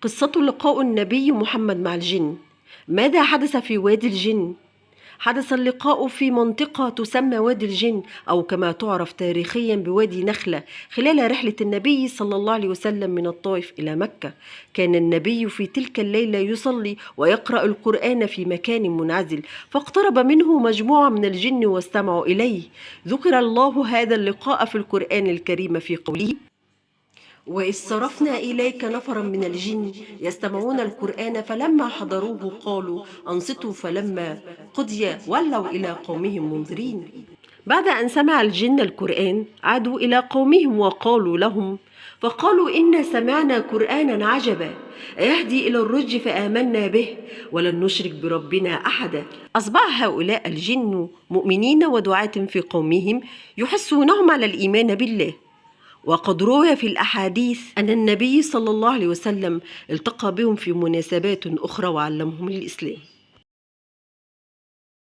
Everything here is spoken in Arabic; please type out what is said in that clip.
قصة لقاء النبي محمد مع الجن. ماذا حدث في وادي الجن؟ حدث اللقاء في منطقة تسمى وادي الجن، أو كما تعرف تاريخيا بوادي نخلة، خلال رحلة النبي صلى الله عليه وسلم من الطائف إلى مكة. كان النبي في تلك الليلة يصلي ويقرأ القرآن في مكان منعزل، فاقترب منه مجموعة من الجن واستمعوا إليه. ذكر الله هذا اللقاء في القرآن الكريم في قوله: وإذ صرفنا إليك نفرا من الجن يستمعون القرآن فلما حضروه قالوا أنصتوا، فلما قضي ولوا إلى قومهم منذرين. بعد أن سمع الجن القرآن عادوا إلى قومهم وقالوا لهم: فقالوا إنا سمعنا قرآنا عجبا يهدي إلى الرشد فآمنا به ولن نشرك بربنا أحدا. أصبح هؤلاء الجن مؤمنين ودعاة في قومهم يحثونهم على الإيمان بالله. وقد روي في الأحاديث أن النبي صلى الله عليه وسلم التقى بهم في مناسبات أخرى وعلمهم الإسلام.